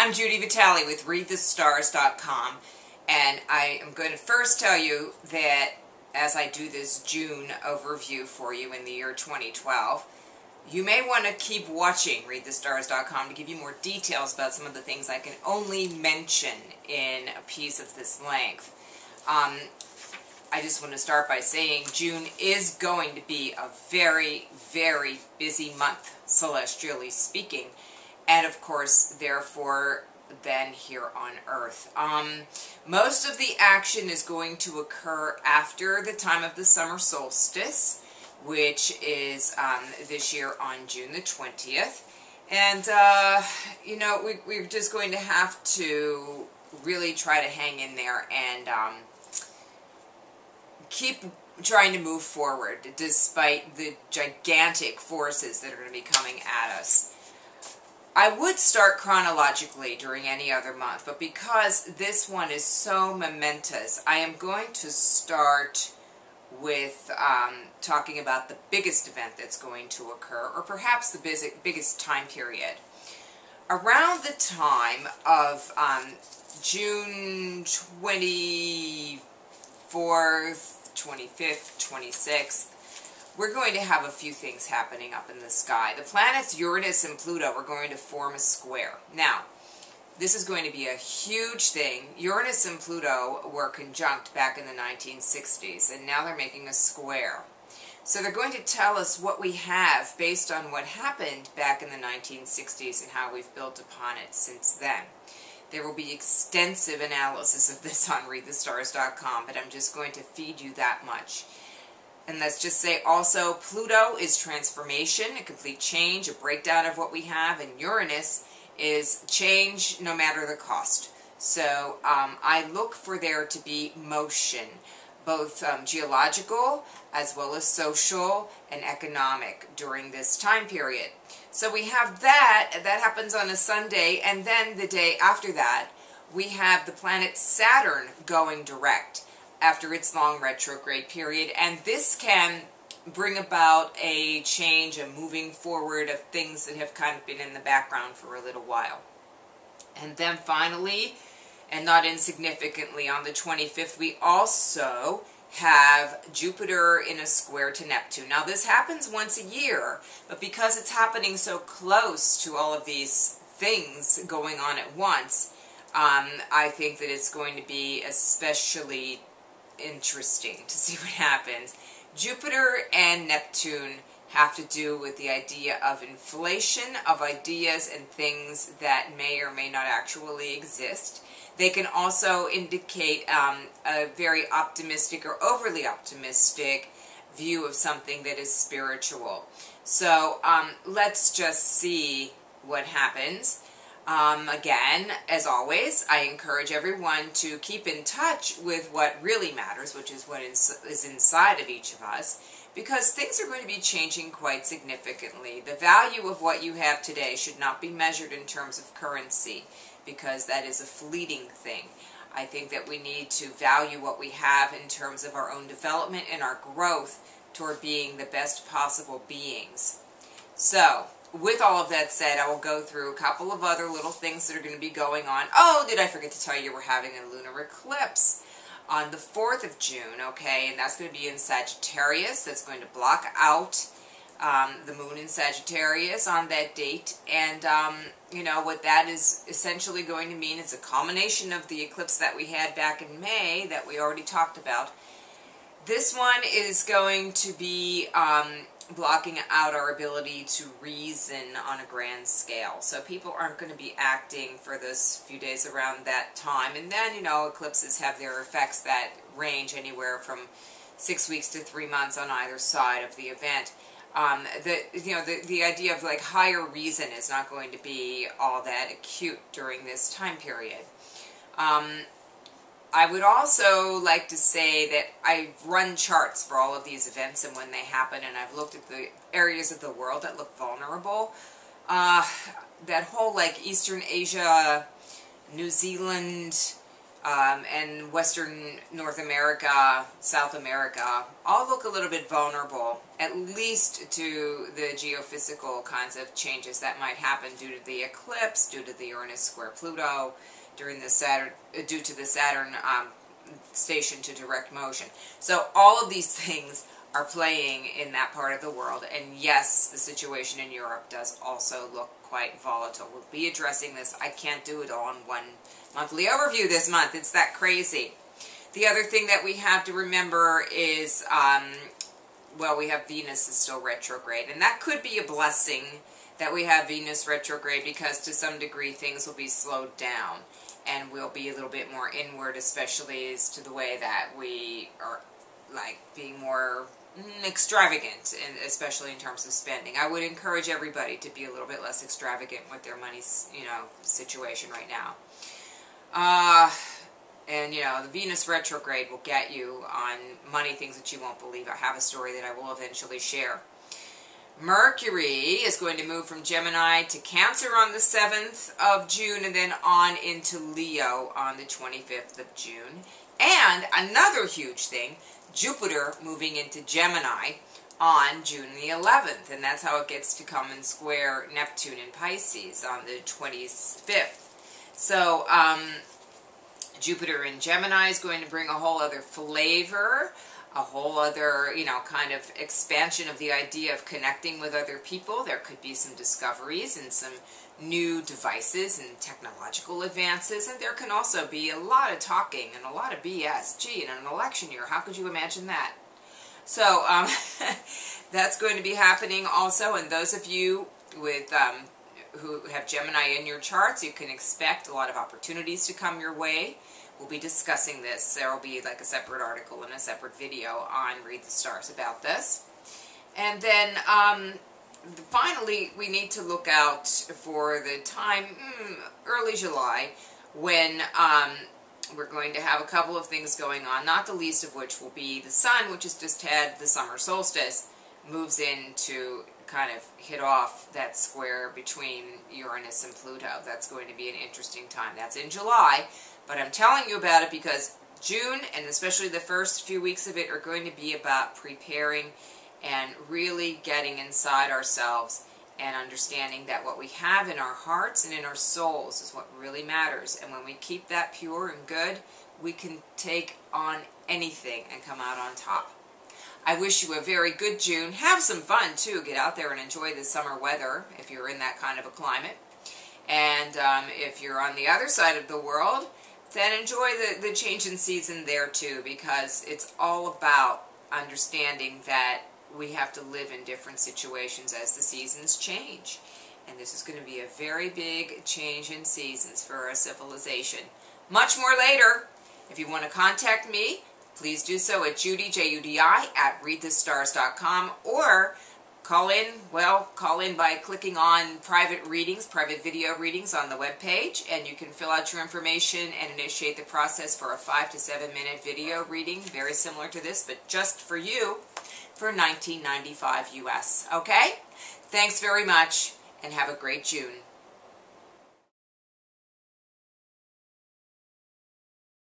I'm Judi Vitale with ReadTheStars.com, and I am going to first tell you that as I do this June overview for you in the year 2012, you may want to keep watching ReadTheStars.com to give you more details about some of the things I can only mention in a piece of this length. I just want to start by saying June is going to be a very, very busy month, celestially speaking, and of course, therefore, then here on Earth. Most of the action is going to occur after the time of the summer solstice, which is this year on June the 20th. And, you know, we're just going to have to really try to hang in there and keep trying to move forward despite the gigantic forces that are going to be coming at us. I would start chronologically during any other month, but because this one is so momentous, I am going to start with talking about the biggest event that's going to occur, or perhaps the biggest time period. Around the time of June 24th, 25th, 26th, we're going to have a few things happening up in the sky. The planets Uranus and Pluto are going to form a square. Now, this is going to be a huge thing. Uranus and Pluto were conjunct back in the 1960s, and now they're making a square. So they're going to tell us what we have based on what happened back in the 1960s and how we've built upon it since then. There will be extensive analysis of this on ReadTheStars.com, but I'm just going to feed you that much. And let's just say also, Pluto is transformation, a complete change, a breakdown of what we have, and Uranus is change no matter the cost. So I look for there to be motion, both geological as well as social and economic during this time period. So we have that happens on a Sunday, and then the day after that, we have the planet Saturn going direct after its long retrograde period, and this can bring about a change, a moving forward of things that have kind of been in the background for a little while. And then finally, and not insignificantly, on the 25th, we also have Jupiter in a square to Neptune. Now this happens once a year, but because it's happening so close to all of these things going on at once, I think that it's going to be especially interesting to see what happens. Jupiter and Neptune have to do with the idea of inflation of ideas and things that may or may not actually exist. They can also indicate a very optimistic or overly optimistic view of something that is spiritual. So let's just see what happens. Again, as always, I encourage everyone to keep in touch with what really matters, which is what is inside of each of us, because things are going to be changing quite significantly. The value of what you have today should not be measured in terms of currency, because that is a fleeting thing. I think that we need to value what we have in terms of our own development and our growth toward being the best possible beings. So, with all of that said, I will go through a couple of other little things that are going to be going on. Oh, did I forget to tell you we're having a lunar eclipse on the 4th of June, okay? And that's going to be in Sagittarius. That's going to block out the moon in Sagittarius on that date. And, you know, what that is essentially going to mean is a combination of the eclipse that we had back in May that we already talked about. This one is going to be blocking out our ability to reason on a grand scale. So people aren't going to be acting for those few days around that time. And then, you know, eclipses have their effects that range anywhere from 6 weeks to 3 months on either side of the event. The idea of like higher reason is not going to be all that acute during this time period. I would also like to say that I've run charts for all of these events and when they happen, and I've looked at the areas of the world that look vulnerable. That whole like Eastern Asia, New Zealand, and Western North America, South America, all look a little bit vulnerable, at least to the geophysical kinds of changes that might happen due to the eclipse, due to the Uranus square Pluto, due to the Saturn station to direct motion. So all of these things are playing in that part of the world, and yes, the situation in Europe does also look quite volatile. We'll be addressing this. I can't do it all in one monthly overview this month. It's that crazy. The other thing that we have to remember is, well, we have Venus is still retrograde, and that could be a blessing that we have Venus retrograde, because to some degree things will be slowed down and we'll be a little bit more inward, especially as to the way that we are like being more extravagant, and especially in terms of spending. I would encourage everybody to be a little bit less extravagant with their money, situation right now. And the Venus retrograde will get you on money things that you won't believe. I have a story that I will eventually share. Mercury is going to move from Gemini to Cancer on the 7th of June, and then on into Leo on the 25th of June. And another huge thing, Jupiter moving into Gemini on June the 11th, and that's how it gets to come and square Neptune in Pisces on the 25th. So Jupiter in Gemini is going to bring a whole other flavor, a whole other, kind of expansion of the idea of connecting with other people. There could be some discoveries and some new devices and technological advances, and there can also be a lot of talking and a lot of BS. Gee, in an election year, how could you imagine that? So that's going to be happening also, and those of you with who have Gemini in your charts, you can expect a lot of opportunities to come your way. We'll be discussing this. There will be like a separate article and a separate video on Read the Stars about this. And then finally, we need to look out for the time, early July, when we're going to have a couple of things going on, not the least of which will be the Sun, which has just had the summer solstice, moves in to kind of hit off that square between Uranus and Pluto. That's going to be an interesting time. That's in July, but I'm telling you about it because June, and especially the first few weeks of it, are going to be about preparing and really getting inside ourselves and understanding that what we have in our hearts and in our souls is what really matters. And when we keep that pure and good, we can take on anything and come out on top. I wish you a very good June. Have some fun, too. Get out there and enjoy the summer weather if you're in that kind of a climate. And if you're on the other side of the world, then enjoy the change in season there, too, because it's all about understanding that we have to live in different situations as the seasons change. And this is going to be a very big change in seasons for our civilization. Much more later. If you want to contact me, please do so at Judi, Judi, at readthestars.com, or call in by clicking on private readings, private video readings on the webpage, and you can fill out your information and initiate the process for a 5 to 7 minute video reading, very similar to this, but just for you, for $19.95 US. Okay? Thanks very much, and have a great June.